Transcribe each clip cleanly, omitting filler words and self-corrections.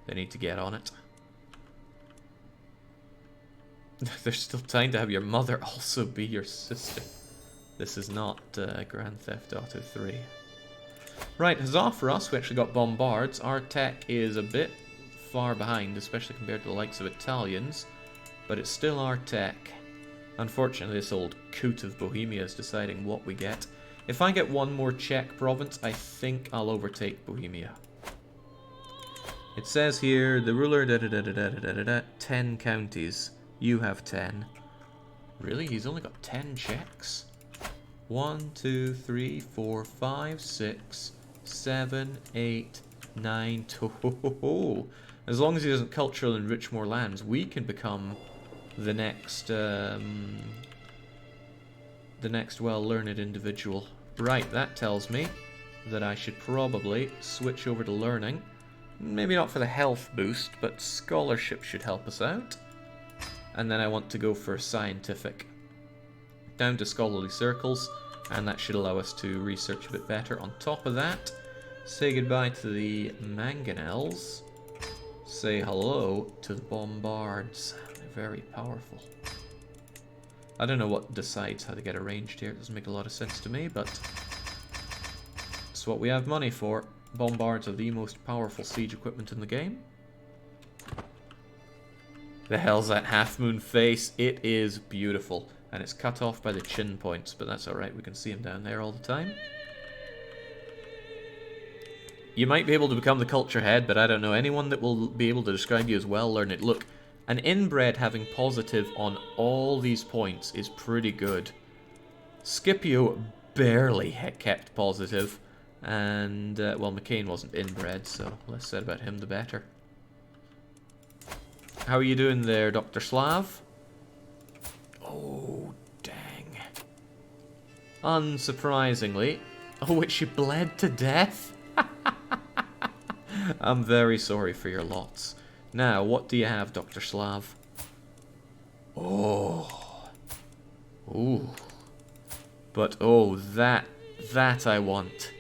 They need to get on it. There's still time to have your mother also be your sister. This is not Grand Theft Auto 3. Right, huzzah for us. We actually got bombards. Our tech is a bit far behind, especially compared to the likes of Italians. But it's still our tech. Unfortunately, this old coot of Bohemia is deciding what we get. If I get one more Czech province, I think I'll overtake Bohemia. It says here, the ruler, 10 counties. You have 10. Really? He's only got 10 Czechs? 1, 2, 3, 4, 5, 6, 7, 8, 9, 2. As long as he doesn't culturally enrich more lands, we can become the next well-learned individual. Right, that tells me that I should probably switch over to learning. Maybe not for the health boost, but scholarship should help us out. And then I want to go for scientific. Down to scholarly circles, and that should allow us to research a bit better. On top of that, say goodbye to the mangonels. Say hello to the bombards. They're very powerful. I don't know what decides how to get arranged here. It doesn't make a lot of sense to me, but it's what we have money for. Bombards are the most powerful siege equipment in the game. The hell's that half-moon face? It is beautiful. And it's cut off by the chin points, but that's alright. We can see him down there all the time. You might be able to become the culture head, but I don't know. Anyone that will be able to describe you as well-learned. Look, an inbred having positive on all these points is pretty good. Scipio barely kept positive. And, well, McCain wasn't inbred, so less said about him the better. How are you doing there, Dr. Slav? Oh, dang. Unsurprisingly. Oh, she bled to death? I'm very sorry for your lots. Now, what do you have, Dr. Slav? Oh. Ooh. But, oh, that I want.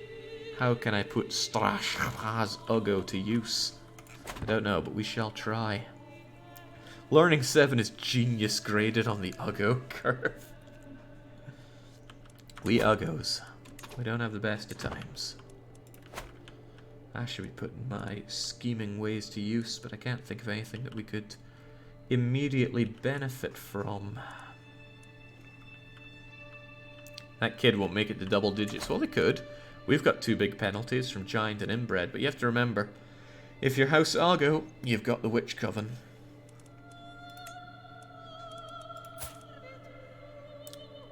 How can I put Strach's Ugo to use? I don't know, but we shall try. Learning 7 is genius graded on the Ugo curve. We Uggos. We don't have the best of times. I should be putting my scheming ways to use, but I can't think of anything that we could immediately benefit from. That kid won't make it to double digits. Well, they could. We've got 2 big penalties from Giant and Inbred, but you have to remember, if you're House Argo, you've got the Witch Coven.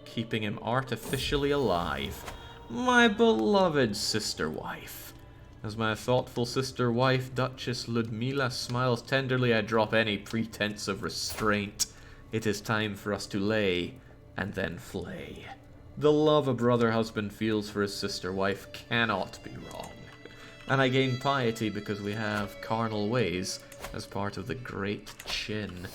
Keeping him artificially alive. My beloved sister wife. As my thoughtful sister wife, Duchess Ludmila, smiles tenderly, I drop any pretense of restraint. It is time for us to lay and then flay. The love a brother husband feels for his sister wife cannot be wrong. And I gain piety because we have carnal ways as part of the great chin.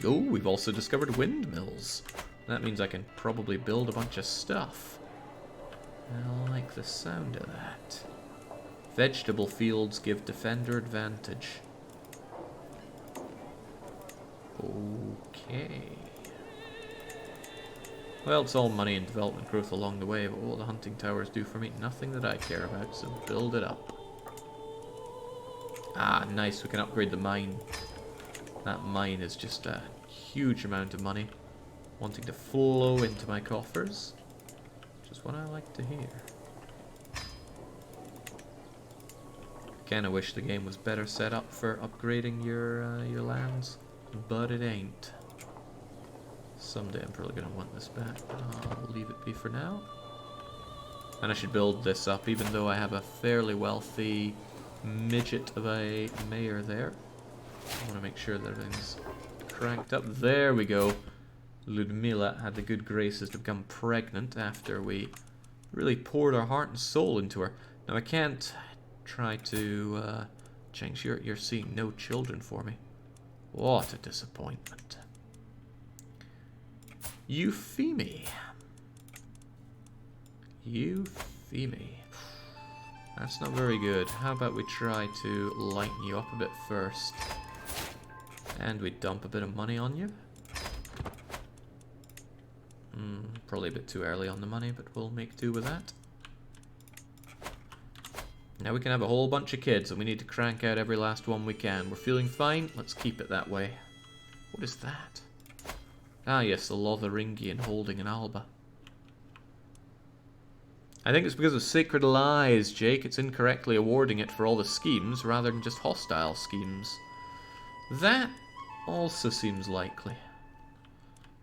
Oh, we've also discovered windmills. That means I can probably build a bunch of stuff. I like the sound of that. Vegetable fields give defender advantage. Okay. Well, it's all money and development growth along the way, but what will the hunting towers do for me? Nothing that I care about, so build it up. Ah, nice, we can upgrade the mine. That mine is just a huge amount of money wanting to flow into my coffers, which is what I like to hear. Kinda wish the game was better set up for upgrading your lands, but it ain't. Someday I'm probably going to want this back, but I'll leave it be for now. And I should build this up, even though I have a fairly wealthy midget of a mayor there. I want to make sure that everything's cranked up. There we go. Ludmila had the good graces to become pregnant after we really poured our heart and soul into her. Now I can't try to change. You're seeing no children for me. What a disappointment. Euphemie. Euphemie. That's not very good. How about we try to lighten you up a bit first? And we dump a bit of money on you. Probably a bit too early on the money, but we'll make do with that. Now we can have a whole bunch of kids, and we need to crank out every last one we can. We're feeling fine, let's keep it that way. What is that? Ah yes, the Lotharingian holding an Alba. I think it's because of Sacred Lies, Jake. It's incorrectly awarding it for all the schemes, rather than just hostile schemes. That also seems likely.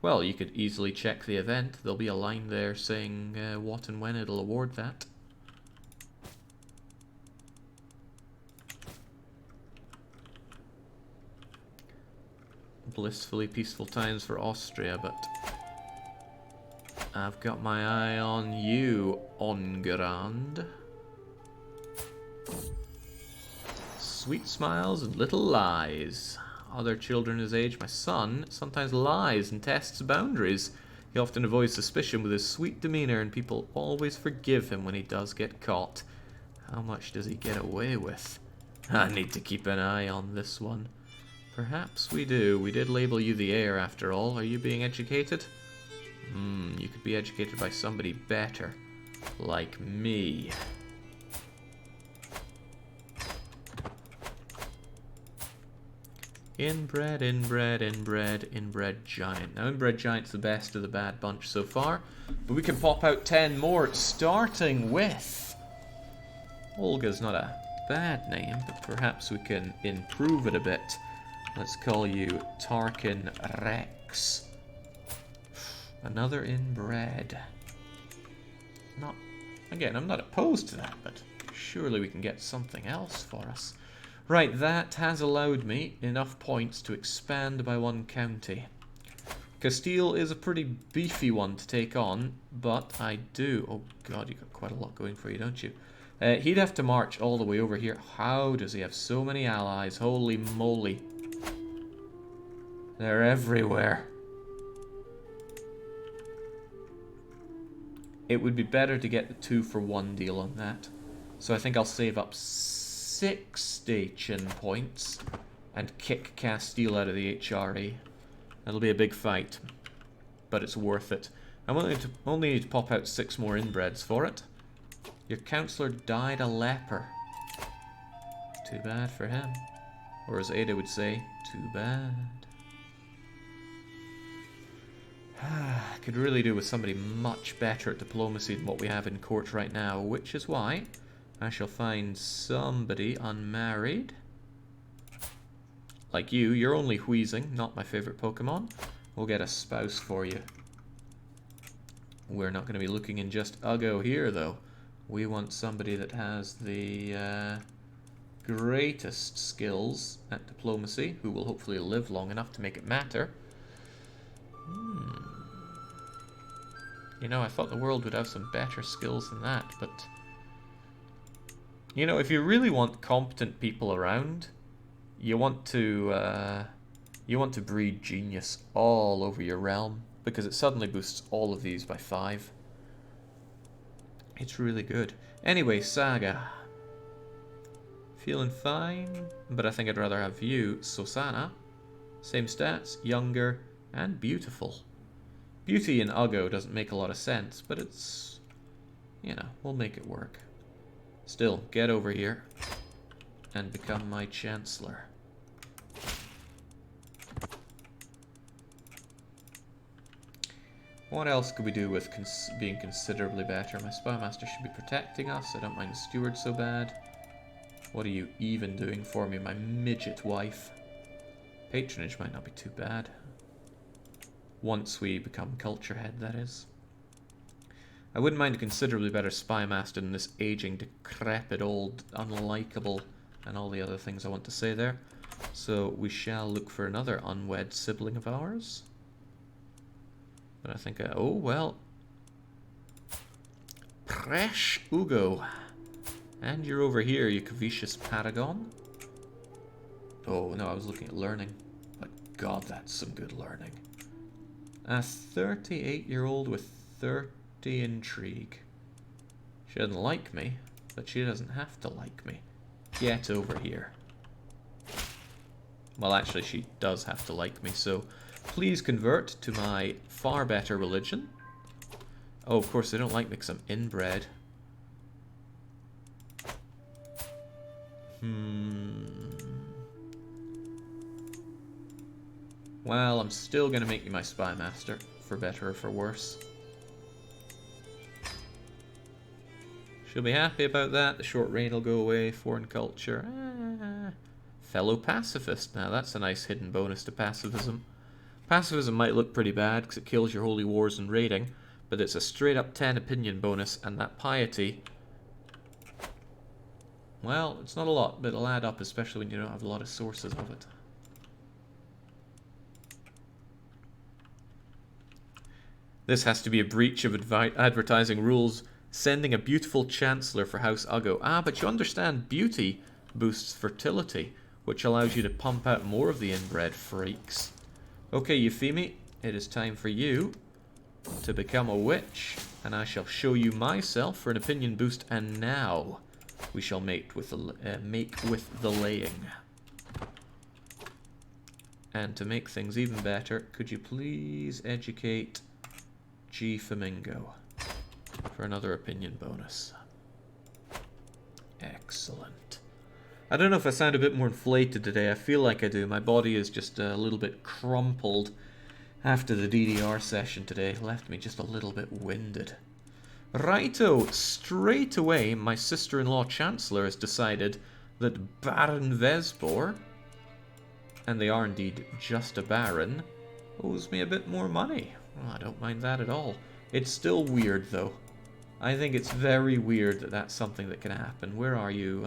Well, you could easily check the event. There'll be a line there saying what and when it'll award that. Blissfully peaceful times for Austria, but I've got my eye on you, Enguerrand. Sweet smiles and little lies. Other children his age, my son, sometimes lies and tests boundaries. He often avoids suspicion with his sweet demeanor, and people always forgive him when he does get caught. How much does he get away with? I need to keep an eye on this one. Perhaps we do. We did label you the heir after all. Are you being educated? You could be educated by somebody better. Like me. Inbred, inbred, inbred, inbred giant. Now inbred giant's the best of the bad bunch so far, but we can pop out 10 more, starting with... Olga's not a bad name, but perhaps we can improve it a bit. Let's call you Tarkin Rex. Another inbred. Again, I'm not opposed to that, but surely we can get something else for us. Right, that has allowed me enough points to expand by 1 county. Castile is a pretty beefy one to take on, but I do... Oh god, you got quite a lot going for you, don't you? He'd have to march all the way over here. How does he have so many allies? Holy moly. They're everywhere. It would be better to get the 2-for-1 deal on that. So I think I'll save up 6 station points and kick Castile out of the HRE. That'll be a big fight, but it's worth it. I only need to pop out 6 more inbreds for it. Your councillor died a leper. Too bad for him. Or as Ada would say, too bad. I could really do with somebody much better at diplomacy than what we have in court right now, which is why I shall find somebody unmarried. Like you, you're only wheezing, not my favorite Pokemon. We'll get a spouse for you. We're not going to be looking in just Uggo here, though. We want somebody that has the greatest skills at diplomacy, who will hopefully live long enough to make it matter. You know, I thought the world would have some better skills than that, but... You know, if you really want competent people around, you want to breed genius all over your realm, because it suddenly boosts all of these by 5. It's really good. Anyway, Saga. Feeling fine, but I think I'd rather have you, Sosana. Same stats, younger, and beautiful. Beauty in Uggo doesn't make a lot of sense, but it's... You know, we'll make it work. Still, get over here and become my Chancellor. What else could we do with being considerably better? My Spymaster should be protecting us. I don't mind the Steward so bad. What are you even doing for me, my midget wife? Patronage might not be too bad. Once we become culture head, that is. I wouldn't mind a considerably better Spymaster than this aging, decrepit, old, unlikable, and all the other things I want to say there. So we shall look for another unwed sibling of ours. But I think oh, well. Presh Ugo. And you're over here, you covetous paragon. Oh, no, I was looking at learning. But God, that's some good learning. A 38-year-old with 30 intrigue. She doesn't like me, But she doesn't have to like me. Get over here. Well, actually, she does have to like me, so please convert to my far better religion. Oh, of course, they don't like me because I'm inbred. Well, I'm still going to make you my spy master, for better or for worse. She'll be happy about that. The short reign will go away. Foreign culture. Fellow pacifist. Now, that's a nice hidden bonus to pacifism. Pacifism might look pretty bad because it kills your holy wars and raiding, but it's a straight up 10 opinion bonus, and that piety, well, it's not a lot, but it'll add up, especially when you don't have a lot of sources of it. This has to be a breach of advertising rules. Sending a beautiful chancellor for House Uggo. Ah, but you understand beauty boosts fertility, which allows you to pump out more of the inbred freaks. Okay, Euphemie, it is time for you to become a witch, and I shall show you myself for an opinion boost, and now we shall make with the laying. And to make things even better, could you please educate G. Flamingo for another opinion bonus? Excellent. I don't know if I sound a bit more inflated today. I feel like I do. My body is just a little bit crumpled after the DDR session today. Left me just a little bit winded. Righto, straight away my sister-in-law Chancellor has decided that Baron Vesbor, and they are indeed just a baron, owes me a bit more money. Well, I don't mind that at all. It's still weird though. I think it's very weird that that's something that can happen. Where are you?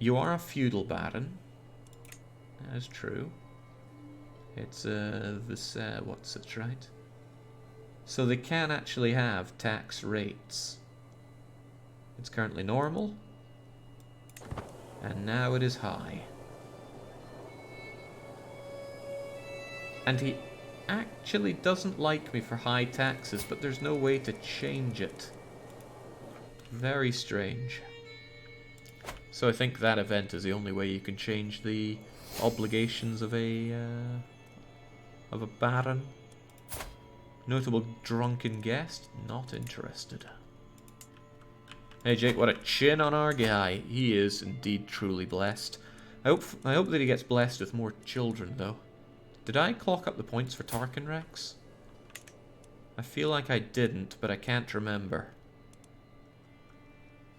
You are a feudal baron. That is true. It's this what's it, right? So they can actually have tax rates. It's currently normal, and now it is high. And he actually doesn't like me for high taxes, but there's no way to change it. Very strange. So I think that event is the only way you can change the obligations of a baron. Notable drunken guest? Not interested. Hey Jake, what a chin on our guy. He is indeed truly blessed. I hope that he gets blessed with more children though. Did I clock up the points for Tarkin Rex? I feel like I didn't, but I can't remember.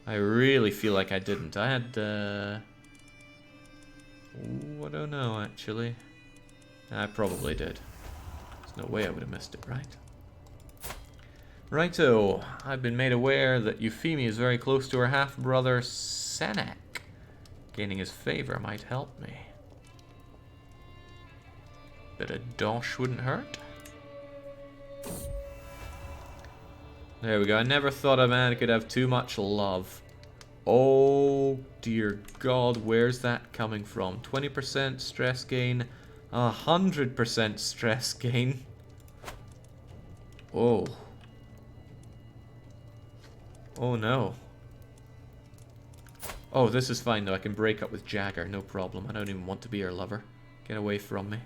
I really feel like I didn't. I had, ooh, I don't know, actually. I probably did. There's no way I would have missed it, right? Righto, I've been made aware that Euphemie is very close to her half-brother, Senek. Gaining his favor might help me. Bit of dosh wouldn't hurt. There we go. I never thought a man could have too much love. Oh dear God, where's that coming from? 20% stress gain, 100% stress gain. Oh. Oh no. Oh, this is fine though. I can break up with Jagger, no problem. I don't even want to be her lover. Get away from me.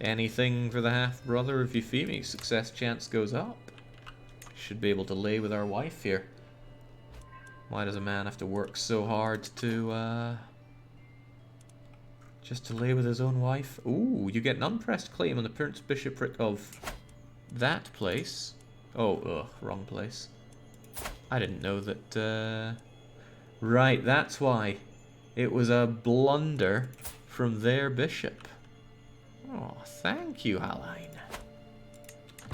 Anything for the half-brother of Euphemie. Success chance goes up. Should be able to lay with our wife here. Why does a man have to work so hard to, just to lay with his own wife? Ooh, you get an unpressed claim on the Prince Bishopric of that place. Oh, ugh, wrong place. I didn't know that, right, that's why. It was a blunder from their bishop. Oh, thank you, Haline.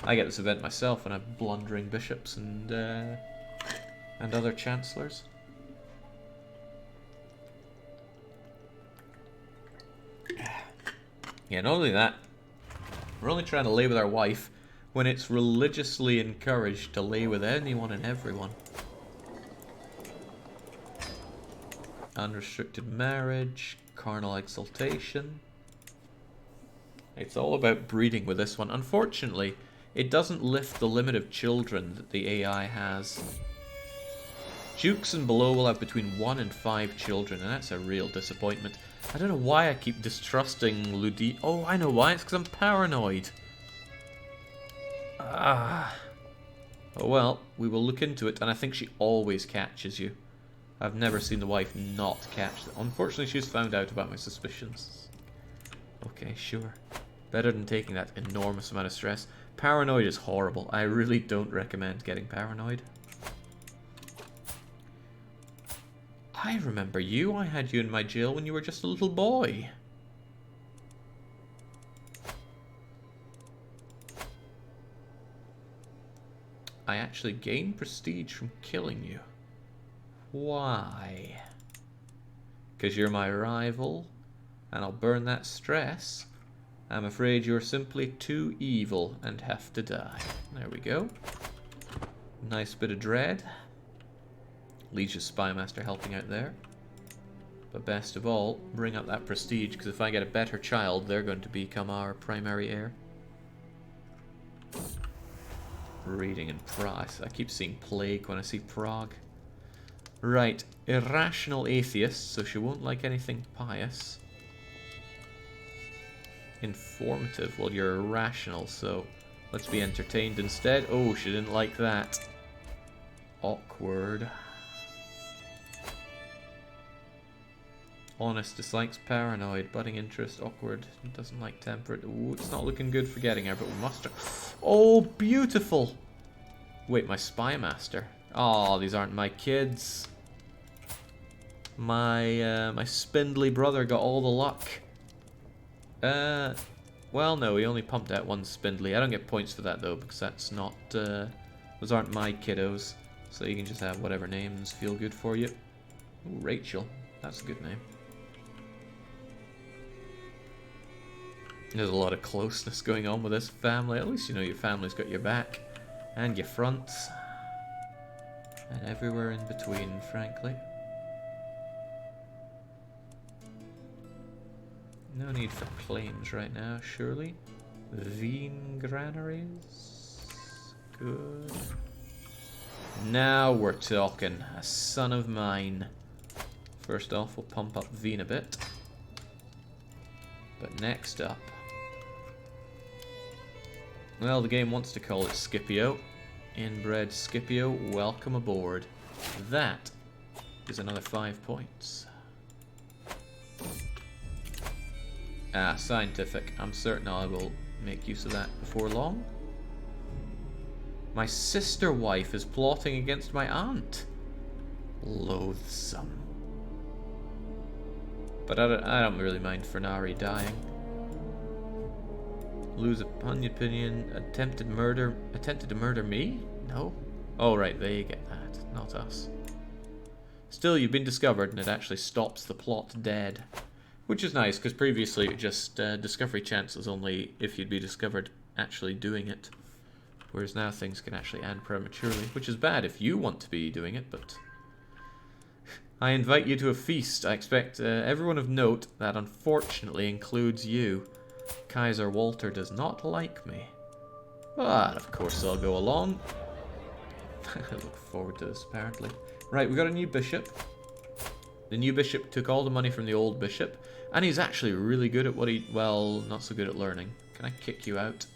I get this event myself when I have blundering bishops and other chancellors. Yeah, not only that, we're only trying to lay with our wife when it's religiously encouraged to lay with anyone and everyone. Unrestricted marriage, carnal exaltation. It's all about breeding with this one. Unfortunately, it doesn't lift the limit of children that the AI has. Dukes and below will have between 1 and 5 children, and that's a real disappointment. I don't know why I keep distrusting Ludi. Oh, I know why. It's because I'm paranoid. Ah. Oh well, we will look into it, and I think she always catches you. I've never seen the wife not catch them. Unfortunately, she's found out about my suspicions. Okay, sure. Better than taking that enormous amount of stress. Paranoid is horrible. I really don't recommend getting paranoid. I remember you. I had you in my jail when you were just a little boy. I actually gained prestige from killing you. Why? Because you're my rival, and I'll burn that stress. I'm afraid you're simply too evil and have to die. There we go. Nice bit of dread. Legion's Spymaster helping out there. But best of all, bring up that prestige, because if I get a better child, they're going to become our primary heir. Reading in Prague. I keep seeing plague when I see Prague. Right, irrational atheist, so she won't like anything pious. Informative, well you're irrational, so let's be entertained instead. Oh, she didn't like that. Awkward. Honest, dislikes paranoid, budding interest, awkward, doesn't like temperate. Ooh, it's not looking good for getting her, but we must. Oh, beautiful! Wait, my Spymaster. Oh, these aren't my kids. My spindly brother got all the luck. Well, no, he only pumped out one spindly. I don't get points for that though, because that's not. Those aren't my kiddos, so you can just have whatever names feel good for you. Ooh, Rachel, that's a good name. There's a lot of closeness going on with this family. At least you know your family's got your back. And your fronts. And everywhere in between, frankly. No need for claims right now, surely. Veen granaries. Good. Now we're talking. A son of mine. First off, we'll pump up Veen a bit. But next up... well, the game wants to call it Scipio. Inbred Scipio, welcome aboard. That is another 5 points. Ah, scientific. I'm certain I will make use of that before long. My sister wife is plotting against my aunt. Loathsome. But I don't really mind Fernari dying. Lose upon opinion. Attempted to murder me? No. Oh right, they get that, not us. Still, you've been discovered, and it actually stops the plot dead. Which is nice, because previously it just discovery chance was only if you'd be discovered actually doing it. Whereas now things can actually end prematurely, which is bad if you want to be doing it, but... I invite you to a feast. I expect everyone of note, that unfortunately includes you. Kaiser Walter does not like me. But of course I'll go along. I look forward to this, apparently. Right, we got a new bishop. The new bishop took all the money from the old bishop, and he's actually really good at what he... well, not so good at learning. Can I kick you out?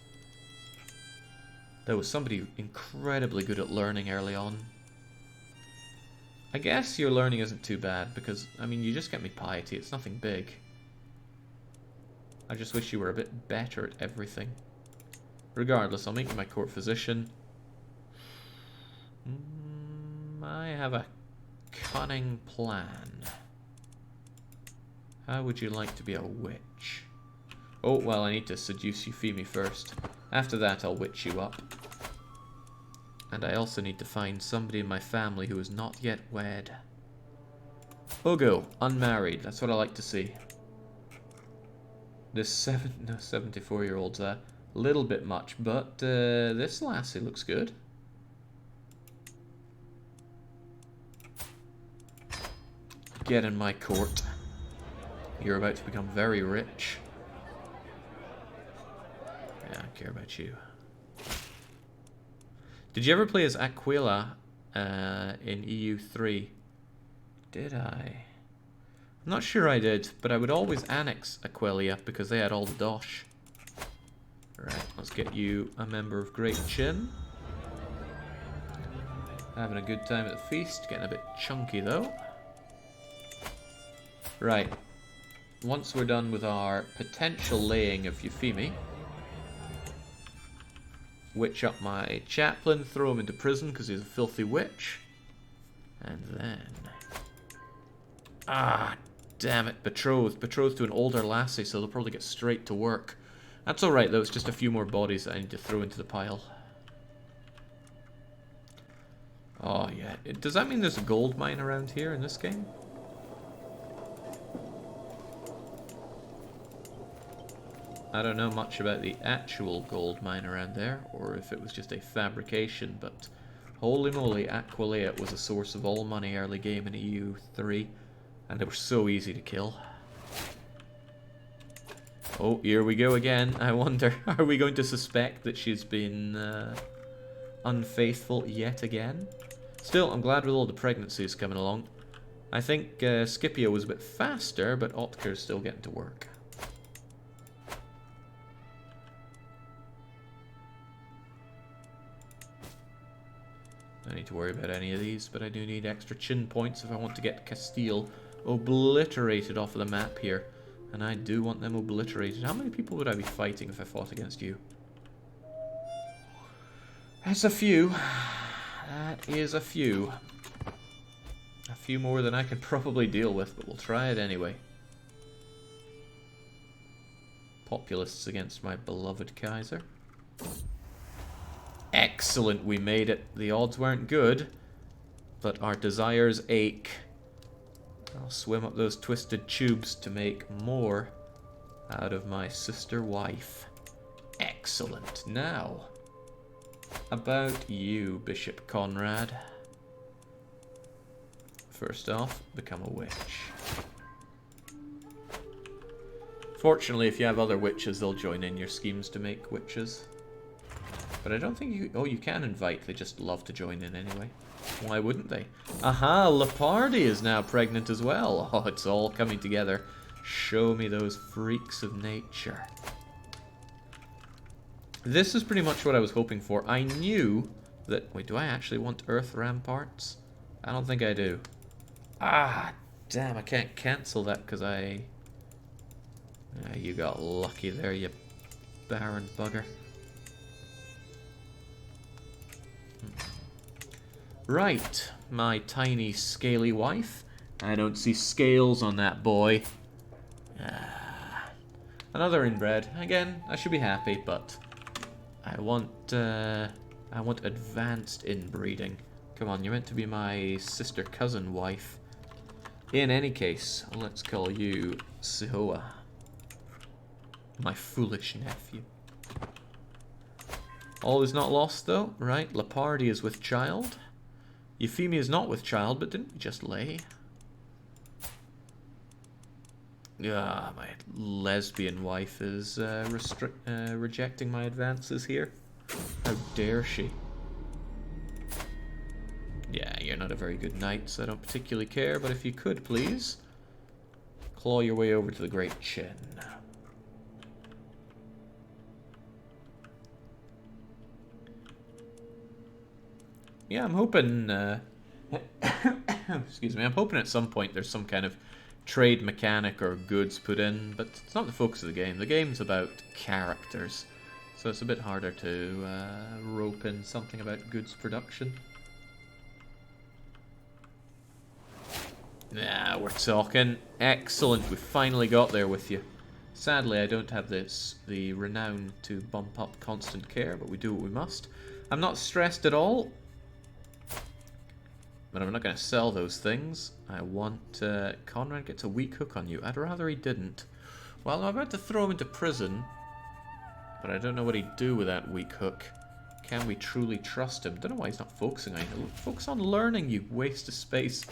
There was somebody incredibly good at learning early on. I guess your learning isn't too bad, because, I mean, you just get me piety. It's nothing big. I just wish you were a bit better at everything. Regardless, I'll make you my court physician. I have a cunning plan. How would you like to be a witch? Oh, well, I need to seduce Euphemie first. After that, I'll witch you up. And I also need to find somebody in my family who is not yet wed. Ugo, unmarried. That's what I like to see. This 74-year-old's a little bit much, but this lassie looks good. Get in my court. You're about to become very rich. don't care about you. Did you ever play as Aquila in EU3? Did I? I'm not sure I did, but I would always annex Aquilia because they had all the dosh. Right, let's get you a member of Great Chin. Having a good time at the feast, getting a bit chunky though. Right, once we're done with our potential laying of Euphemie, witch up my chaplain, throw him into prison because he's a filthy witch. And then... ah, damn it, betrothed. Betrothed to an older lassie, so they'll probably get straight to work. That's alright though, it's just a few more bodies that I need to throw into the pile. Oh yeah, does that mean there's a gold mine around here in this game? I don't know much about the actual gold mine around there, or if it was just a fabrication, but holy moly, Aquileia was a source of all money early game in EU3, and they were so easy to kill. Oh, here we go again. I wonder, are we going to suspect that she's been unfaithful yet again? Still, I'm glad with all the pregnancies coming along. I think Scipio was a bit faster, but Otker's still getting to work. I don't need to worry about any of these, but I do need extra chin points if I want to get Castile obliterated off of the map here. And I do want them obliterated. How many people would I be fighting if I fought against you? That's a few. That is a few. A few more than I can probably deal with, but we'll try it anyway. Populists against my beloved Kaiser. Excellent, we made it. The odds weren't good, but our desires ache. I'll swim up those twisted tubes to make more out of my sister wife. Excellent. Now, about you, Bishop Conrad. First off, become a witch. Fortunately, if you have other witches, they'll join in your schemes to make witches. But I don't think you... oh, you can invite. They just love to join in anyway. Why wouldn't they? Aha! Lepardi is now pregnant as well. Oh, it's all coming together. Show me those freaks of nature. This is pretty much what I was hoping for. I knew that... wait, do I actually want Earth Ramparts? I don't think I do. Ah, damn, I can't cancel that because I... you got lucky there, you barren bugger. Right, my tiny scaly wife. I don't see scales on that boy. Another inbred. Again, I should be happy, but I want advanced inbreeding. Come on, you're meant to be my sister cousin wife. In any case, let's call you Sihoa. My foolish nephew. All is not lost though, right? Lepardi is with child. Euphemie is not with child, but didn't we just lay? Ah, my lesbian wife is rejecting my advances here. How dare she? Yeah, you're not a very good knight, so I don't particularly care, but if you could, please, claw your way over to the Great Chin. Yeah, I'm hoping, excuse me, I'm hoping at some point there's some kind of trade mechanic or goods put in, but it's not the focus of the game. The game's about characters, so it's a bit harder to rope in something about goods production. Yeah, we're talking. Excellent, we finally got there with you. Sadly, I don't have the renown to bump up constant care, but we do what we must. I'm not stressed at all. But I'm not going to sell those things. I want Conrad gets a weak hook on you. I'd rather he didn't. Well, I'm about to throw him into prison, but I don't know what he'd do with that weak hook. Can we truly trust him? Don't know why he's not focusing on it. Focus on learning, you waste of space.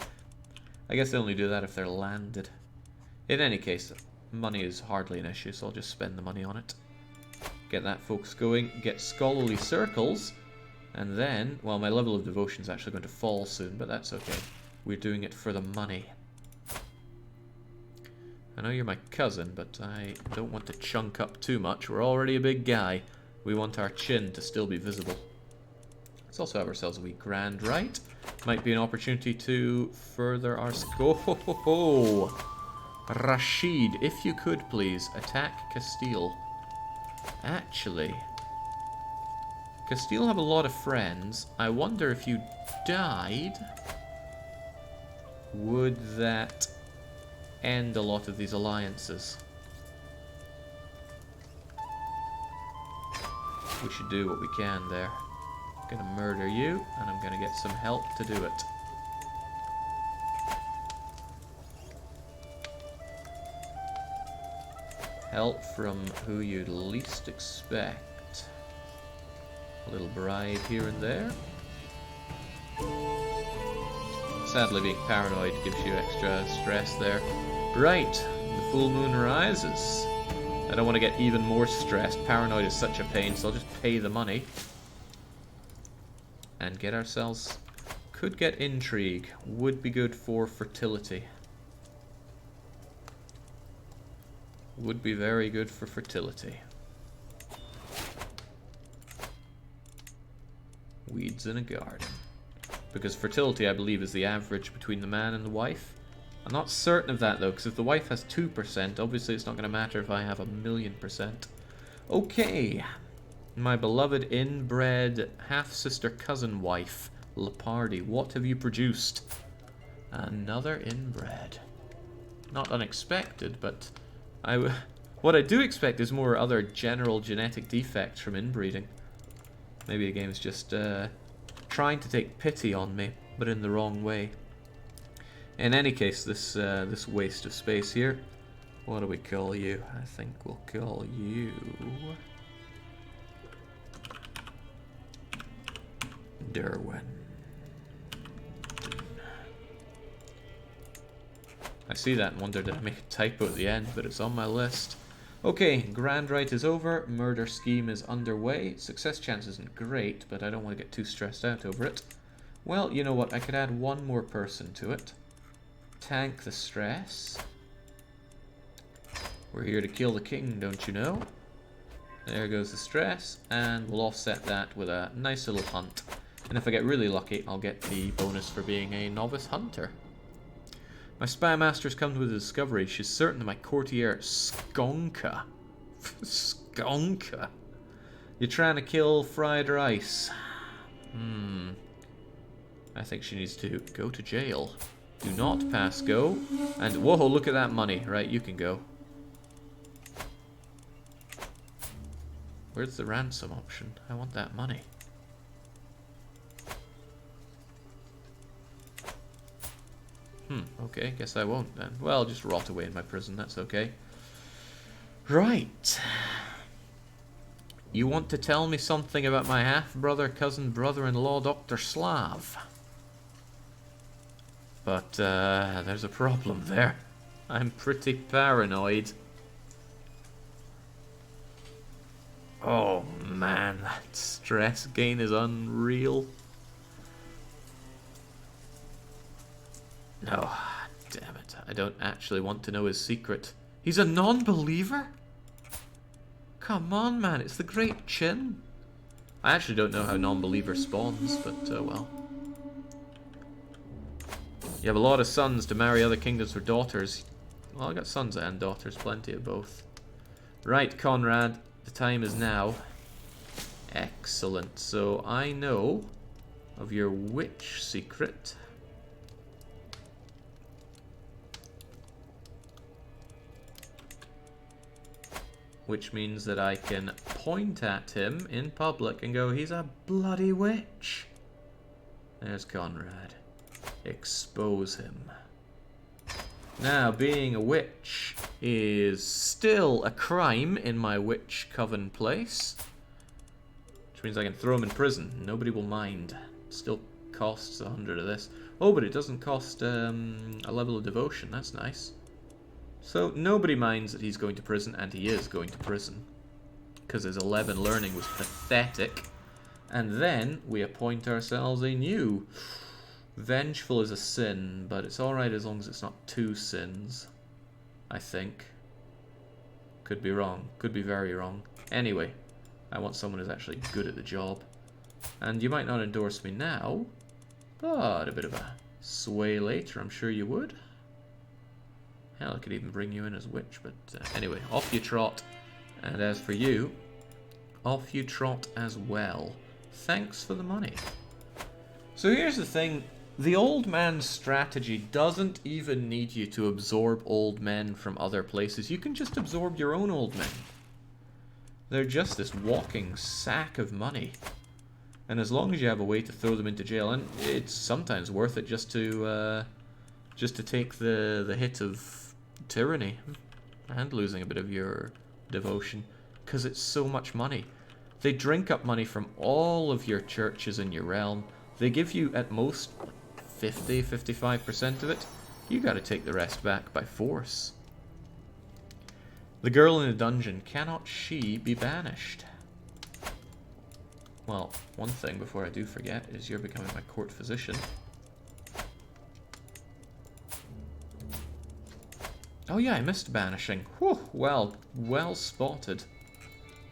I guess they only do that if they're landed. In any case, money is hardly an issue, so I'll just spend the money on it. Get that focus going. Get scholarly circles. And then, well, my level of devotion is actually going to fall soon, but that's okay. We're doing it for the money. I know you're my cousin, but I don't want to chunk up too much. We're already a big guy. We want our chin to still be visible. Let's also have ourselves a wee grand right. Might be an opportunity to further our score. Rashid, if you could please attack Castile. Actually, Castile have a lot of friends. I wonder if you died, would that end a lot of these alliances? We should do what we can there. I'm gonna murder you, and I'm gonna get some help to do it. Help from who you'd least expect. A little bribe here and there. Sadly, being paranoid gives you extra stress there. Right, the full moon rises. I don't want to get even more stressed. Paranoid is such a pain, so I'll just pay the money. And get ourselves... Could get intrigue. Would be good for fertility. Would be very good for fertility. Weeds in a garden. Because fertility, I believe, is the average between the man and the wife. I'm not certain of that, though, because if the wife has 2%, obviously it's not going to matter if I have 1,000,000%. Okay. My beloved inbred half-sister cousin wife, Lepardi, what have you produced? Another inbred. Not unexpected, but... what I do expect is more other general genetic defects from inbreeding. Maybe the game's just trying to take pity on me, but in the wrong way. In any case, this waste of space here, what do we call you? I think we'll call you... Derwin. I see that and wonder, did I make a typo at the end, but it's on my list. Okay, Grand Rite is over, Murder Scheme is underway. Success chance isn't great, but I don't want to get too stressed out over it. Well, you know what, I could add one more person to it. Tank the stress. We're here to kill the king, don't you know? There goes the stress, and we'll offset that with a nice little hunt. And if I get really lucky, I'll get the bonus for being a novice hunter. My spy master's come with a discovery. She's certain that my courtier, Skonka. Skonka? You're trying to kill fried rice. I think she needs to go to jail. Do not pass go. And, whoa, look at that money. Right, you can go. Where's the ransom option? I want that money. Okay, guess I won't then. Well, I'll just rot away in my prison, that's okay. Right. You want to tell me something about my half-brother, cousin, brother-in-law, Dr. Slav. But, there's a problem there. I'm pretty paranoid. Oh, man, that stress gain is unreal. No, damn it. I don't actually want to know his secret. He's a non-believer? Come on, man. It's the Great Chin. I actually don't know how non-believer spawns, but, well. You have a lot of sons to marry other kingdoms for daughters. Well, I got sons and daughters. Plenty of both. Right, Conrad. The time is now. Excellent. So, I know of your witch secret. Which means that I can point at him in public and go, he's a bloody witch. There's Conrad. Expose him. Now, being a witch is still a crime in my witch coven place. Which means I can throw him in prison. Nobody will mind. Still costs 100 of this. Oh, but it doesn't cost a level of devotion. That's nice. So, nobody minds that he's going to prison, and he is going to prison. because his 11 learning was pathetic. And then we appoint ourselves a new. Vengeful is a sin, but it's alright as long as it's not 2 sins, I think. Could be wrong. Could be very wrong. Anyway, I want someone who's actually good at the job. And you might not endorse me now, but a bit of a sway later, I'm sure you would. Hell, I could even bring you in as witch, but anyway, off you trot. And as for you, off you trot as well. Thanks for the money. So here's the thing. The old man's strategy doesn't even need you to absorb old men from other places. You can just absorb your own old men. They're just this walking sack of money. And as long as you have a way to throw them into jail, and it's sometimes worth it just to take the hit of tyranny and losing a bit of your devotion, because it's so much money. They drink up money from all of your churches in your realm. They give you at most 50-55% of it. You gotta take the rest back by force. The girl in the dungeon, cannot she be banished? Well, one thing before I do forget is you're becoming my court physician. Oh yeah, I missed banishing. Whew, well spotted.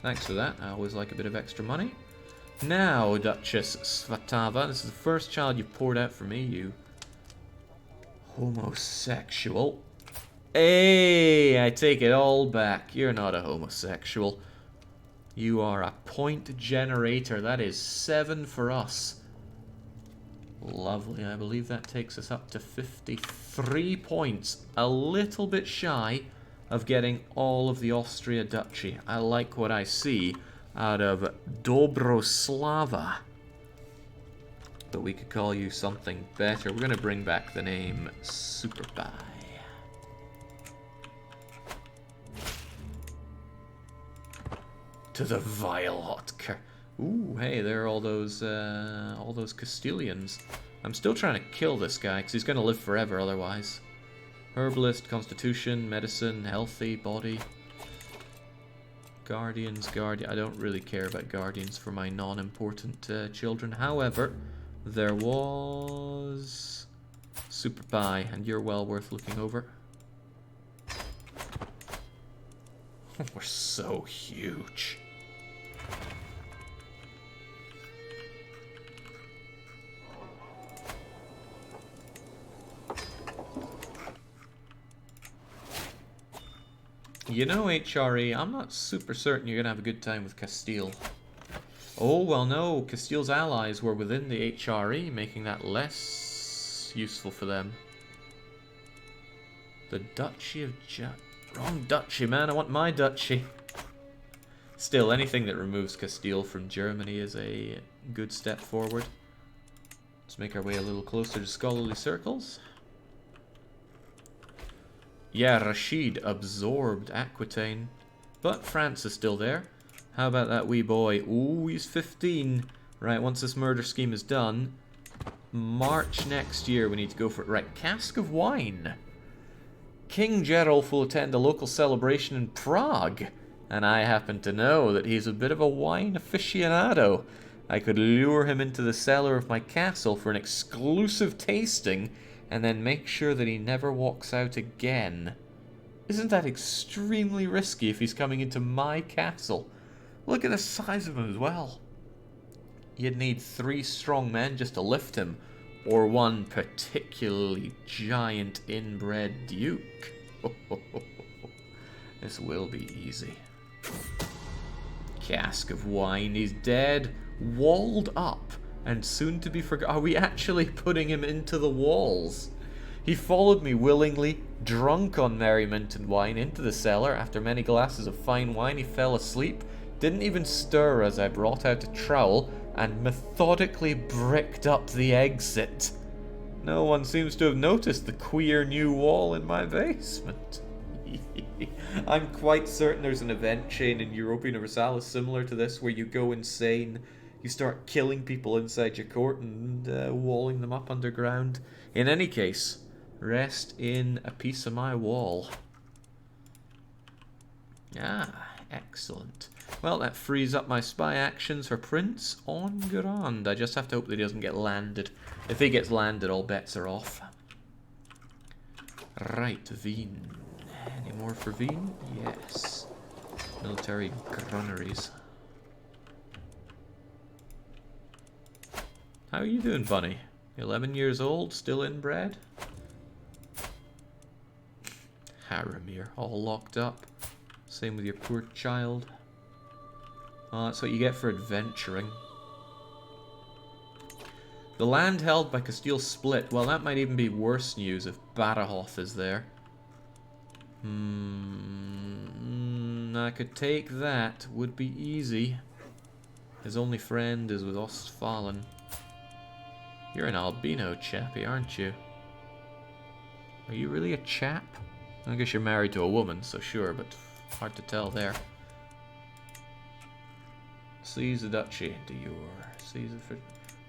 Thanks for that. I always like a bit of extra money. Now, Duchess Svatava, this is the first child you've poured out for me, you homosexual. Hey, I take it all back. You're not a homosexual. You are a point generator. That is 7 for us. Lovely. I believe that takes us up to 53 points. A little bit shy of getting all of the Austria Duchy. I like what I see out of Dobroslava. But we could call you something better. We're going to bring back the name Superpie. To the vile Hotker. Ooh, hey, there are all those Castilians. I'm still trying to kill this guy, because he's going to live forever otherwise. Herbalist, constitution, medicine, healthy, body. Guardians, I don't really care about guardians for my non-important children. However, there was Superpie, and you're well worth looking over. We're so huge. You know, HRE, I'm not super certain you're going to have a good time with Castile. Oh, well no, Castile's allies were within the HRE, making that less useful for them. The Duchy of Wrong duchy, man, I want my duchy. Still, anything that removes Castile from Germany is a good step forward. Let's make our way a little closer to scholarly circles. Yeah, Rashid absorbed Aquitaine, but France is still there. How about that wee boy? Ooh, he's 15. Right, once this murder scheme is done, March next year we need to go for it. Right, cask of wine. King Gerolf will attend a local celebration in Prague, and I happen to know that he's a bit of a wine aficionado. I could lure him into the cellar of my castle for an exclusive tasting, and then make sure that he never walks out again. Isn't that extremely risky if he's coming into my castle? Look at the size of him as well. You'd need 3 strong men just to lift him, or one particularly giant inbred duke. This will be easy. Cask of wine, he's dead, walled up, and soon to be forgotten. Are we actually putting him into the walls? He followed me willingly, drunk on merriment and wine, into the cellar. After many glasses of fine wine, he fell asleep, didn't even stir as I brought out a trowel and methodically bricked up the exit. No one seems to have noticed the queer new wall in my basement. I'm quite certain there's an event chain in Europa Universalis similar to this, where you go insane, you start killing people inside your court and walling them up underground. In any case, rest in a piece of my wall. Ah, Excellent. Well, that frees up my spy actions for Prince on Grand. I just have to hope that he doesn't get landed. If he gets landed, all bets are off. Right, Wien. Any more for Wien? Yes. Military grunneries. How are you doing, Bunny? 11 years old, still inbred? Haramir, all locked up. Same with your poor child. Oh, that's what you get for adventuring. The land held by Castile split. Well, that might even be worse news if Badajoz is there. I could take that. Would be easy. His only friend is with Ostfalen. You're an albino chappie, aren't you? Are you really a chap? I guess you're married to a woman, so sure, but hard to tell there. Seize the duchy, do you? Seize it for...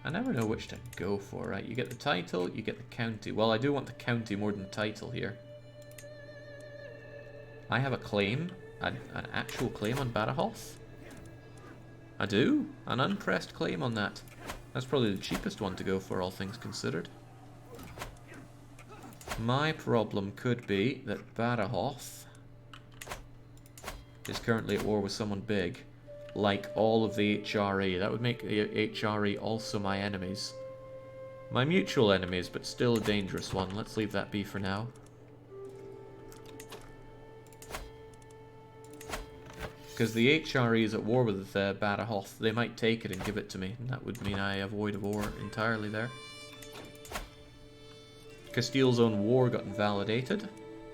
I never know which to go for, right? You get the title, you get the county. Well, I do want the county more than the title here. I have a claim, an actual claim on Badajoz. I do, an unpressed claim on that. That's probably the cheapest one to go for, all things considered. My problem could be that Badajoz is currently at war with someone big, like all of the HRE. That would make the HRE also my enemies. My mutual enemies, but still a dangerous one. Let's leave that be for now. Because the HRE is at war with Badajoz. They might take it and give it to me, and that would mean I avoid a war entirely there. Castile's own war got invalidated,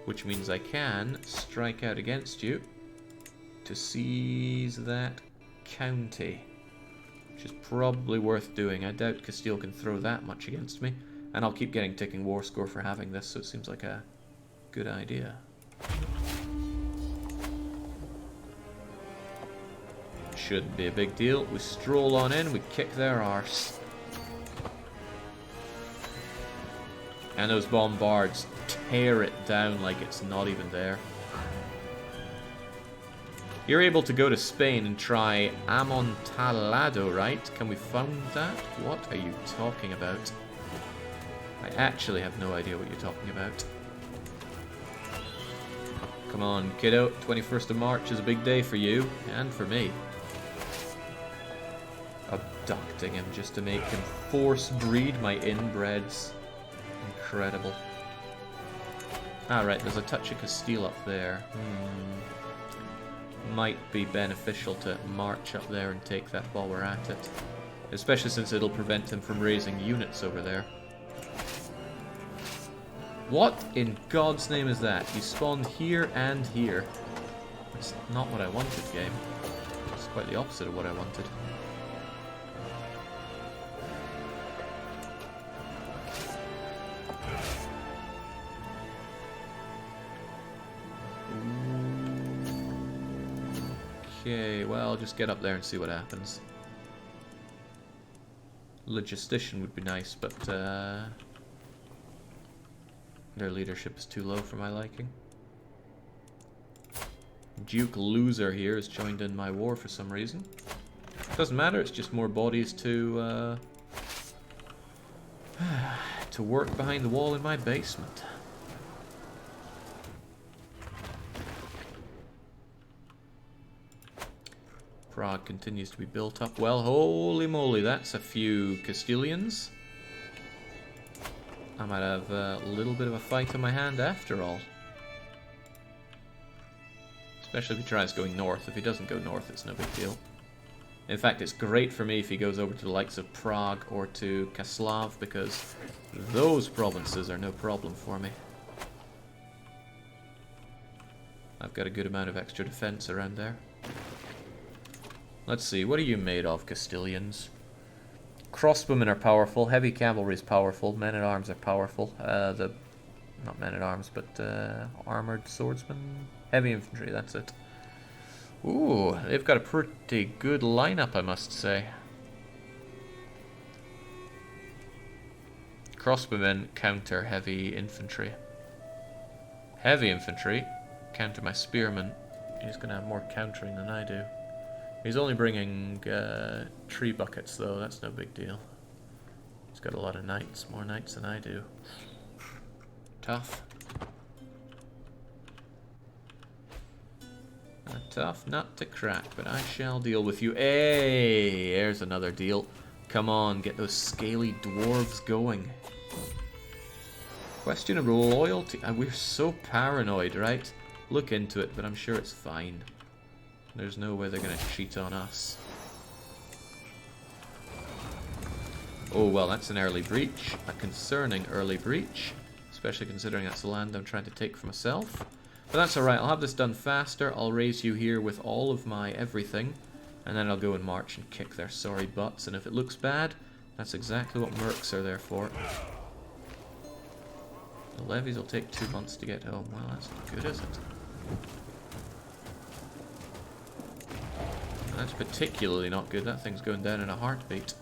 which means I can strike out against you to seize that county, which is probably worth doing. I doubt Castile can throw that much against me, and I'll keep getting ticking war score for having this, so it seems like a good idea. Shouldn't be a big deal. We stroll on in, we kick their arse. And those bombards tear it down like it's not even there. You're able to go to Spain and try Amontillado, right? Can we found that? What are you talking about? I actually have no idea what you're talking about. Come on, kiddo. 21st of March is a big day for you, and for me. Abducting him just to make him force breed my inbreds. Incredible. Alright, there's a touch of Castile up there. Might be beneficial to march up there and take that while we're at it. Especially since it'll prevent him from raising units over there. What in God's name is that? You spawned here and here. That's not what I wanted, game. It's quite the opposite of what I wanted. Okay, well, just get up there and see what happens. Logistician would be nice, but their leadership is too low for my liking. Duke Loser here has joined in my war for some reason. Doesn't matter, it's just more bodies to work behind the wall in my basement. Prague continues to be built up well. Holy moly, that's a few Castilians. I might have a little bit of a fight on my hand after all. Especially if he tries going north. If he doesn't go north, it's no big deal. In fact, it's great for me if he goes over to the likes of Prague or to Kaslav, because those provinces are no problem for me. I've got a good amount of extra defense around there. Let's see, what are you made of, Castilians? Crossbowmen are powerful, heavy cavalry is powerful, men-at-arms are powerful. Not men-at-arms, but armored swordsmen? Heavy infantry, that's it. Ooh, they've got a pretty good lineup, I must say. Crossbowmen counter heavy infantry. Heavy infantry counter my spearmen. He's going to have more countering than I do. He's only bringing tree buckets, though. That's no big deal. He's got a lot of knights. More knights than I do. Tough. A tough nut to crack, but I shall deal with you. Hey, there's another deal. Come on, get those scaly dwarves going. Question of loyalty. We're so paranoid, right? Look into it, but I'm sure it's fine. There's no way they're going to cheat on us. Oh, well, that's an early breach. A concerning early breach. Especially considering that's the land I'm trying to take for myself. But that's alright, I'll have this done faster. I'll raise you here with all of my everything. And then I'll go and march and kick their sorry butts. And if it looks bad, that's exactly what mercs are there for. The levies will take 2 months to get home. Well, that's not good, is it? That's particularly not good. That thing's going down in a heartbeat.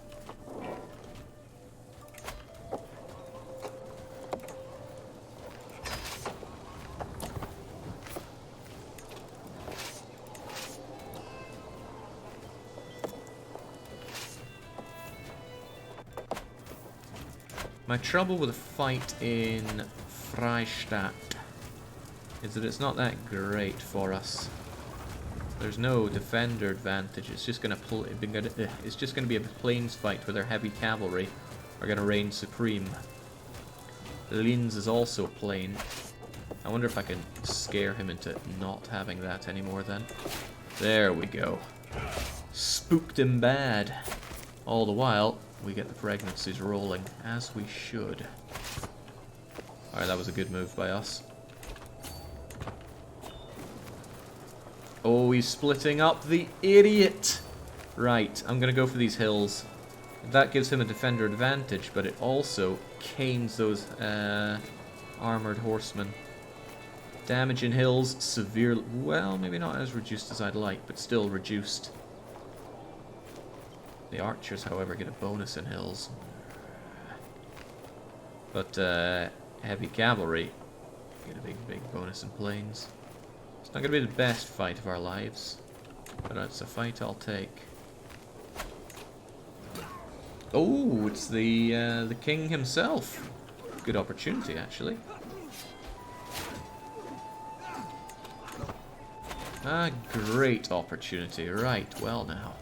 My trouble with a fight in Freistadt is that it's not that great for us. There's no defender advantage. It's just gonna be a plains fight where their heavy cavalry are gonna reign supreme. Linz is also plain. I wonder if I can scare him into not having that anymore then. There we go. Spooked him bad. All the while, we get the pregnancies rolling, as we should. Alright, that was a good move by us. Oh, he's splitting up, the idiot! Right, I'm gonna go for these hills. That gives him a defender advantage, but it also canes those armored horsemen. Damage in hills, severely... Well, maybe not as reduced as I'd like, but still reduced. The archers, however, get a bonus in hills. But heavy cavalry get a big bonus in plains. It's not going to be the best fight of our lives, but it's a fight I'll take. Oh, it's the king himself. Good opportunity, actually. A great opportunity. Right, well now.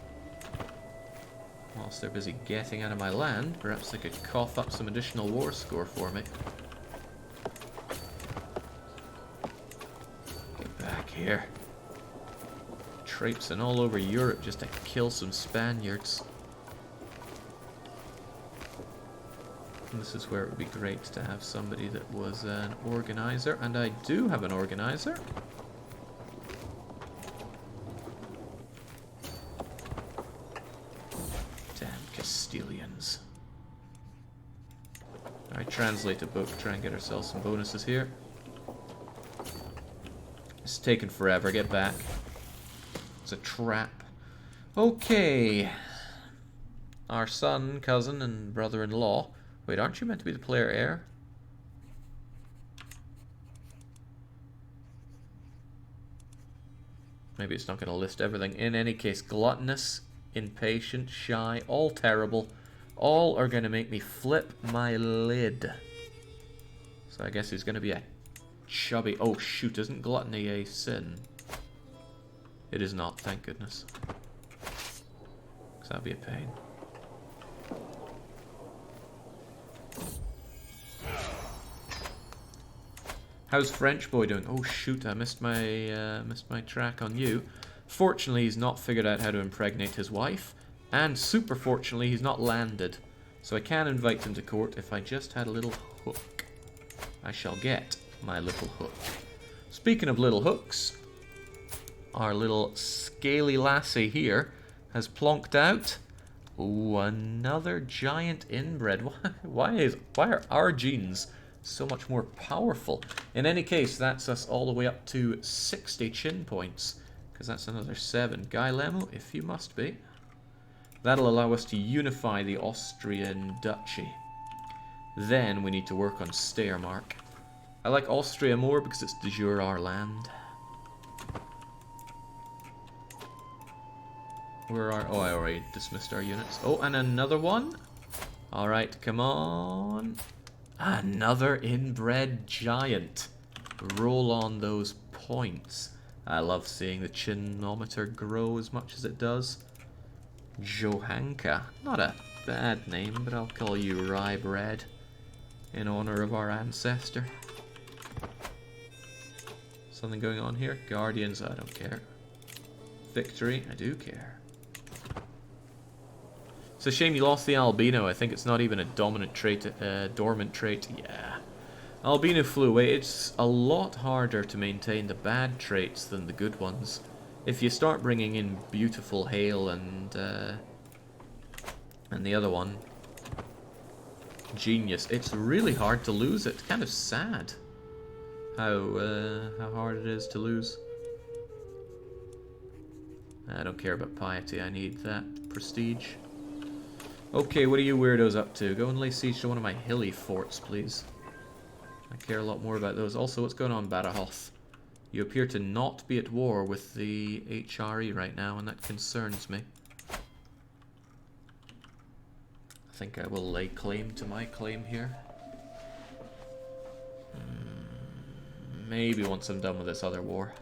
Whilst they're busy getting out of my land, perhaps they could cough up some additional war score for me. Get back here. Traipsing all over Europe just to kill some Spaniards. And this is where it would be great to have somebody that was an organizer, and I do have an organizer. Castilians. Alright, translate a book, try and get ourselves some bonuses here. It's taken forever, get back. It's a trap. Okay. Our son, cousin, and brother-in-law. Wait, aren't you meant to be the player heir? Maybe it's not going to list everything. In any case, gluttonous, impatient, shy, all terrible. All are going to make me flip my lid. So I guess he's going to be a chubby... Oh shoot, isn't gluttony a sin? It is not, thank goodness. Because that'd be a pain. How's French boy doing? Oh shoot, I missed my track on you. Fortunately, he's not figured out how to impregnate his wife, and super fortunately, he's not landed. So I can invite him to court if I just had a little hook. I shall get my little hook. Speaking of little hooks, our little scaly lassie here has plonked out. Ooh, another giant inbred. Why are our genes so much more powerful? In any case, that's us all the way up to 60 chin points. Because that's another 7. Guy Lemo, if you must be. That'll allow us to unify the Austrian duchy. Then we need to work on Steiermark. I like Austria more because it's de jure our land. Where are... Oh, I already dismissed our units. Oh, and another one. Alright, come on. Another inbred giant. Roll on those points. I love seeing the chinometer grow as much as it does. Johanka. Not a bad name, but I'll call you Rye Bread in honor of our ancestor. Something going on here? Guardians, I don't care. Victory, I do care. It's a shame you lost the albino. I think it's not even a dominant trait, dormant trait. Yeah. Albino flew away. It's a lot harder to maintain the bad traits than the good ones. If you start bringing in beautiful hail and the other one, genius, it's really hard to lose it. Kind of sad how hard it is to lose. I don't care about piety. I need that prestige. Okay, what are you weirdos up to? Go and lay siege to one of my hilly forts, please. I care a lot more about those. Also, what's going on, Badajoz? You appear to not be at war with the HRE right now, and that concerns me. I think I will lay claim to my claim here. Maybe once I'm done with this other war.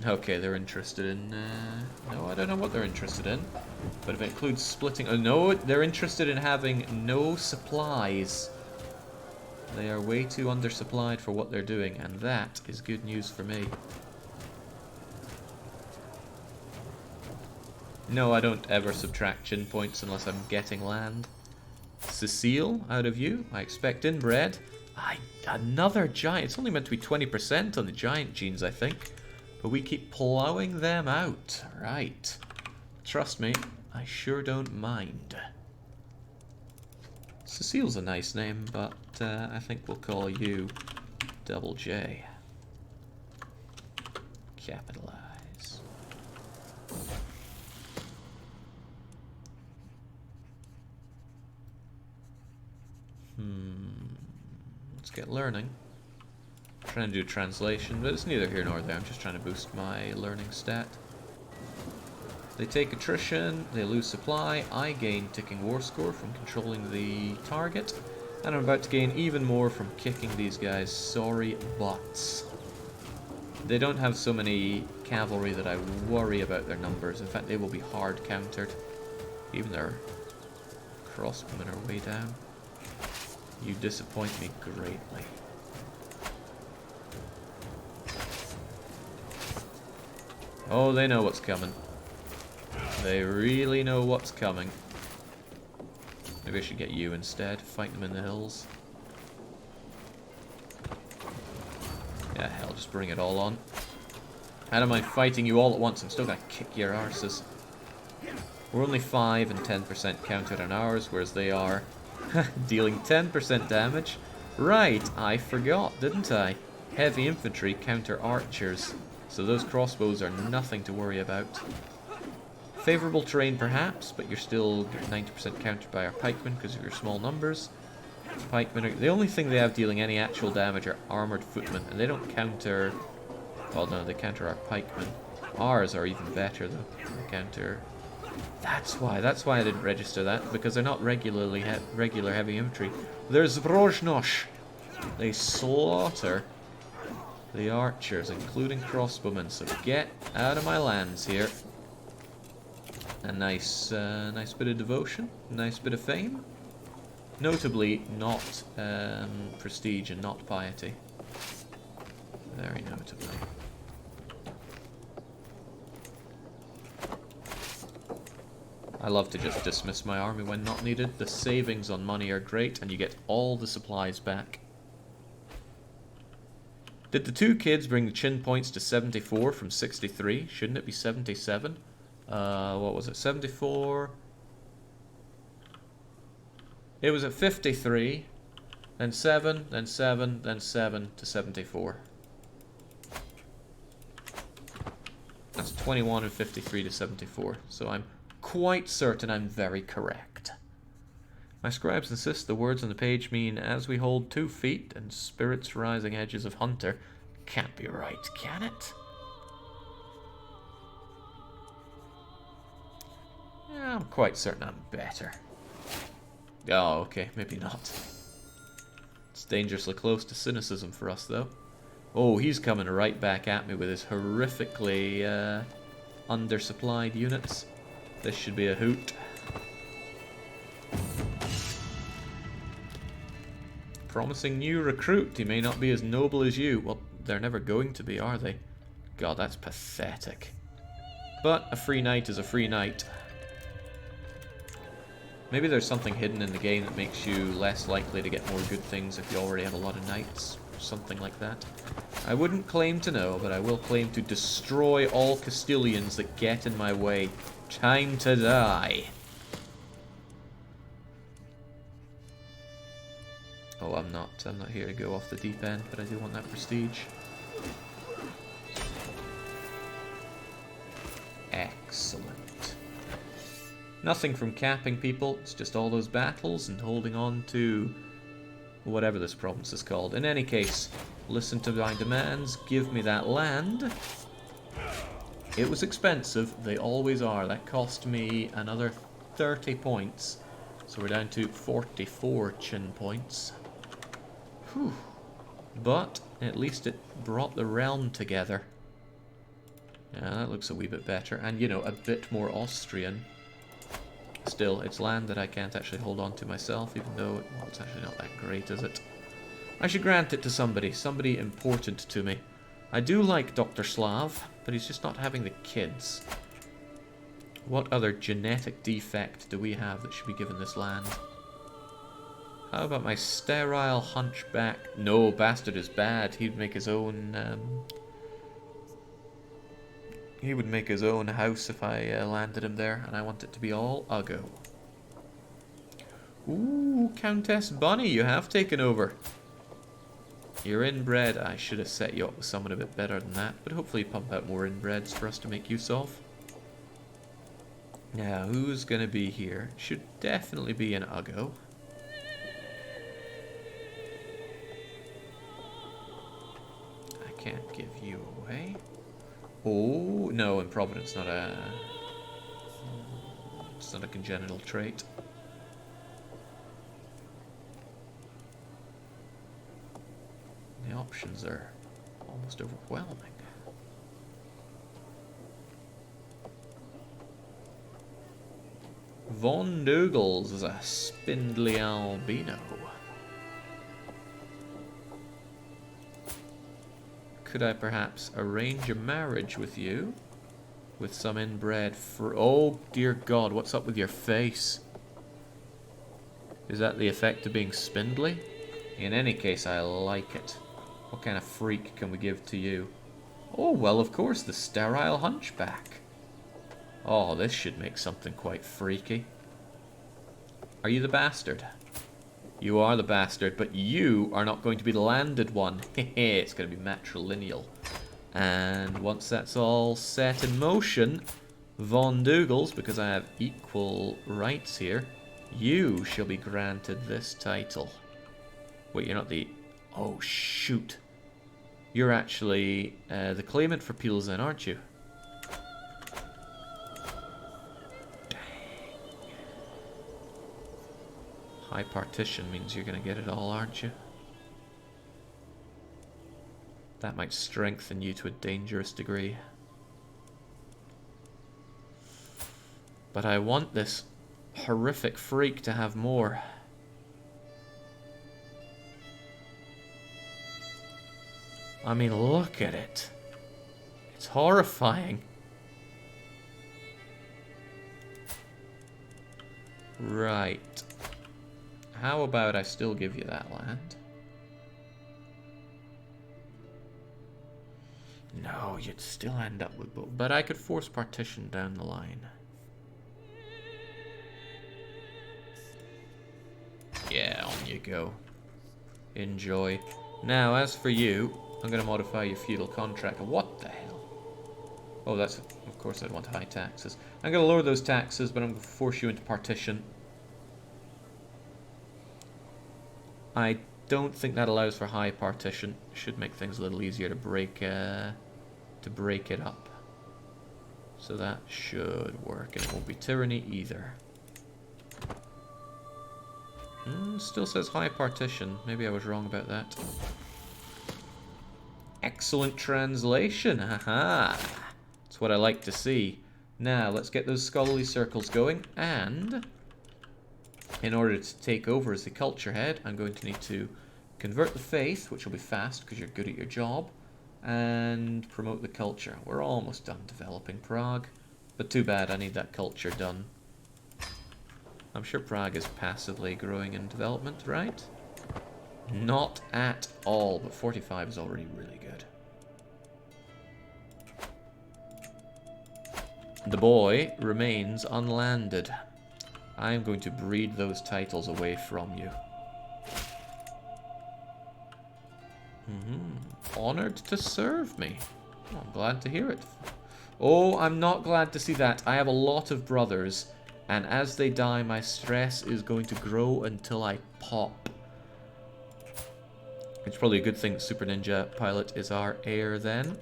Okay, they're interested in... no, I don't know what they're interested in. But if it includes splitting... Oh, no, they're interested in having no supplies. They are way too undersupplied for what they're doing, and that is good news for me. No, I don't ever subtract chin points unless I'm getting land. Cecile, out of you. I expect inbred. Another giant. It's only meant to be 20% on the giant genes, I think. But we keep plowing them out. Right. Trust me, I sure don't mind. Cecile's a nice name, but I think we'll call you Double J. Capitalize. Let's get learning. Trying to do translation, but it's neither here nor there. I'm just trying to boost my learning stat. They take attrition, they lose supply, I gain ticking war score from controlling the target, and I'm about to gain even more from kicking these guys' sorry butts. They don't have so many cavalry that I worry about their numbers. In fact, they will be hard countered. Even their crossbowmen are way down. You disappoint me greatly. Oh, they know what's coming. They really know what's coming. Maybe I should get you instead. Fight them in the hills. Yeah, hell, just bring it all on. I don't mind fighting you all at once. I'm still gonna kick your arses. We're only 5 and 10% counted on ours, whereas they are dealing 10% damage. Right, I forgot, didn't I? Heavy infantry counter archers. So those crossbows are nothing to worry about. Favorable terrain perhaps, but you're still 90% countered by our pikemen because of your small numbers. Pikemen are... The only thing they have dealing any actual damage are armored footmen, and they don't counter... Well, no, they counter our pikemen. Ours are even better though. They counter... That's why I didn't register that, because they're not regular heavy infantry. There's Vrojnosh. They slaughter the archers, including crossbowmen, so get out of my lands here. A nice bit of devotion, nice bit of fame. Notably, not prestige and not piety. Very notably. I love to just dismiss my army when not needed. The savings on money are great, and you get all the supplies back. Did the two kids bring the chin points to 74 from 63? Shouldn't it be 77? What was it? 74. It was at 53, then 7, then 7, then 7 to 74. That's 21 and 53 to 74. So I'm quite certain I'm very correct. My scribes insist the words on the page mean as we hold 2 feet and spirits rising edges of Hunter. Can't be right, can it? I'm quite certain I'm better. Oh, okay, maybe not. It's dangerously close to cynicism for us, though. Oh, he's coming right back at me with his horrifically undersupplied units. This should be a hoot. Promising new recruit. He may not be as noble as you. Well, they're never going to be, are they? God, that's pathetic. But a free knight is a free knight. Maybe there's something hidden in the game that makes you less likely to get more good things if you already have a lot of knights. Or something like that. I wouldn't claim to know, but I will claim to destroy all Castilians that get in my way. Time to die. Oh, I'm not here to go off the deep end, but I do want that prestige. Excellent. Nothing from capping people, it's just all those battles and holding on to whatever this province is called. In any case, listen to my demands, give me that land. It was expensive, they always are. That cost me another 30 points. So we're down to 44 chin points. Whew. But at least it brought the realm together. Yeah, that looks a wee bit better. And, you know, a bit more Austrian. Still, it's land that I can't actually hold on to myself, even though, well, it's actually not that great, is it? I should grant it to somebody important to me. I do like Dr. Slav, but he's just not having the kids. What other genetic defect do we have that should be given this land? How about my sterile hunchback? No, bastard is bad. He'd make his own, he would make his own house if I landed him there, and I want it to be all Uggo. Ooh, Countess Bunny, you have taken over. You're inbred. I should have set you up with someone a bit better than that, but hopefully pump out more inbreds for us to make use of. Now, who's going to be here? Should definitely be an Uggo. I can't give you away. Oh, no, in Providence, not a... It's not a congenital trait. The options are almost overwhelming. Von Dougals is a spindly albino. Could I perhaps arrange a marriage with you? With some inbred oh dear God, what's up with your face? Is that the effect of being spindly? In any case, I like it. What kind of freak can we give to you? Oh, well, of course, the sterile hunchback. Oh, this should make something quite freaky. Are you the bastard? You are the bastard, but you are not going to be the landed one. Hehe, it's going to be matrilineal. And once that's all set in motion, Von Dougals, because I have equal rights here, you shall be granted this title. Wait, you're not the... Oh, shoot. You're actually the claimant for Pilsen, aren't you? High partition means you're going to get it all, aren't you? That might strengthen you to a dangerous degree. But I want this horrific freak to have more. I mean, look at it. It's horrifying. Right. How about I still give you that land? No, you'd still end up with both. But I could force partition down the line. Yeah, on you go. Enjoy. Now, as for you, I'm going to modify your feudal contract. What the hell? Oh, that's... Of course I'd want high taxes. I'm going to lower those taxes, but I'm going to force you into partition. I don't think that allows for high partition. Should make things a little easier to break it up. So that should work, and it won't be tyranny either. Still says high partition. Maybe I was wrong about that. Excellent translation, haha. That's what I like to see. Now, let's get those scholarly circles going, and in order to take over as the culture head, I'm going to need to convert the faith, which will be fast because you're good at your job, and promote the culture. We're almost done developing Prague, but too bad, I need that culture done. I'm sure Prague is passively growing in development, right? Not at all, but 45 is already really good. The boy remains unlanded. I am going to breed those titles away from you. Honored to serve me. Oh, I'm glad to hear it. Oh, I'm not glad to see that. I have a lot of brothers, and as they die, my stress is going to grow until I pop. It's probably a good thing that Super Ninja Pilot is our heir then,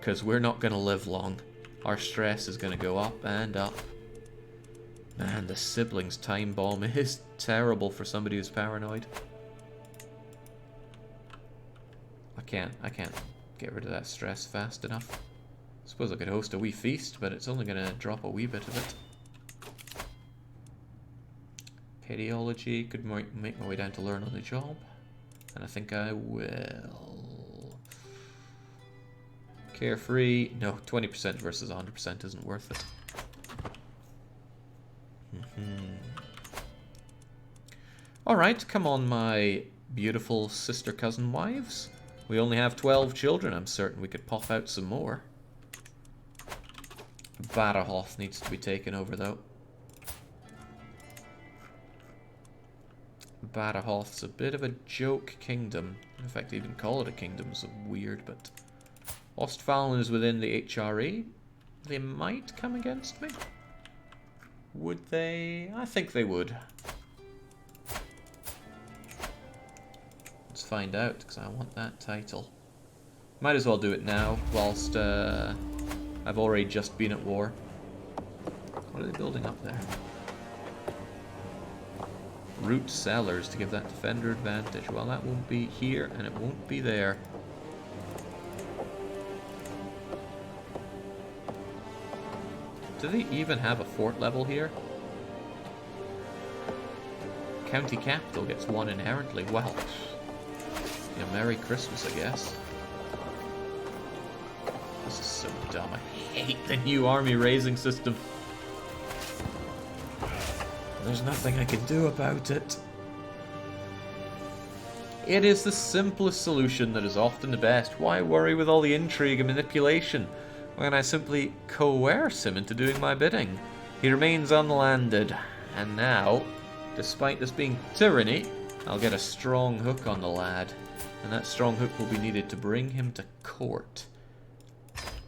because we're not going to live long. Our stress is going to go up and up. Man, the siblings time bomb is terrible for somebody who's paranoid. I can't get rid of that stress fast enough. I suppose I could host a wee feast, but it's only going to drop a wee bit of it. Pediology, could make my way down to learn on the job. And I think I will. Carefree, no, 20% versus 100% isn't worth it. Alright, come on my beautiful sister cousin wives. We only have 12 children, I'm certain we could pop out some more. Badajoz needs to be taken over though. Badajoz's a bit of a joke kingdom. In fact, even call it a kingdom is weird, but Ostfalen is within the HRE. They might come against me. Would they? I think they would. Let's find out, because I want that title. Might as well do it now, whilst I've already just been at war. What are they building up there? Root cellars to give that defender advantage. Well, that won't be here, and it won't be there. Do they even have a fort level here? County capital gets one inherently. Well, yeah, Merry Christmas, I guess. This is so dumb. I hate the new army raising system. There's nothing I can do about it. It is the simplest solution that is often the best. Why worry with all the intrigue and manipulation when I simply coerce him into doing my bidding? He remains unlanded, and now, despite this being tyranny, I'll get a strong hook on the lad, and that strong hook will be needed to bring him to court.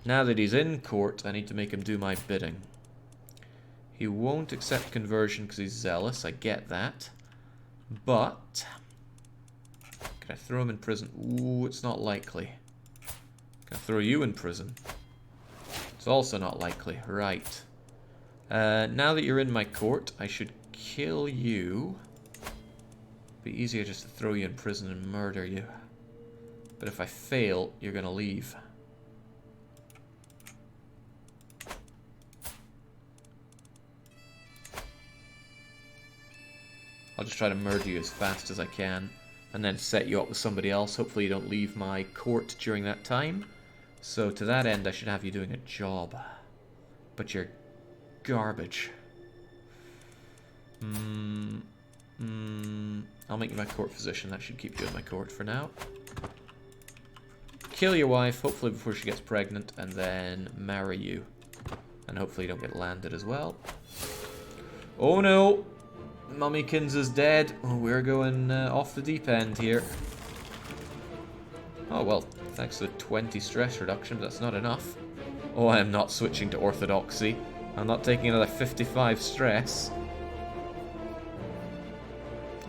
Now that he's in court, I need to make him do my bidding. He won't accept conversion because he's zealous, I get that. But can I throw him in prison? Ooh, it's not likely. Can I throw you in prison? It's also not likely. Right. Now that you're in my court, I should kill you. Be easier just to throw you in prison and murder you. But if I fail, you're gonna leave. I'll just try to murder you as fast as I can, and then set you up with somebody else. Hopefully you don't leave my court during that time. So to that end, I should have you doing a job. But you're garbage. I'll make you my court physician. That should keep you in my court for now. Kill your wife, hopefully before she gets pregnant, and then marry you. And hopefully you don't get landed as well. Oh no! Mummykins is dead. Oh, we're going off the deep end here. Oh well, thanks to the 20 stress reduction, but that's not enough. Oh, I am not switching to orthodoxy. I'm not taking another 55 stress.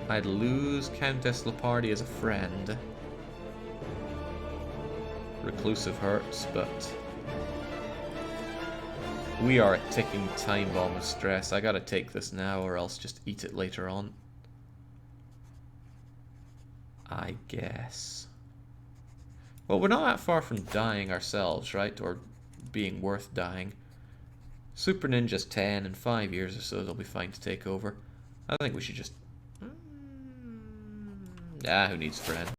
I'd lose Countess Lepardi as a friend. Reclusive hurts, but We are a ticking time bomb of stress. I gotta take this now or else just eat it later on. I guess. Well, we're not that far from dying ourselves, right? Or being worth dying. Super Ninja's 10. In 5 years or so, they'll be fine to take over. I think we should just... who needs friends?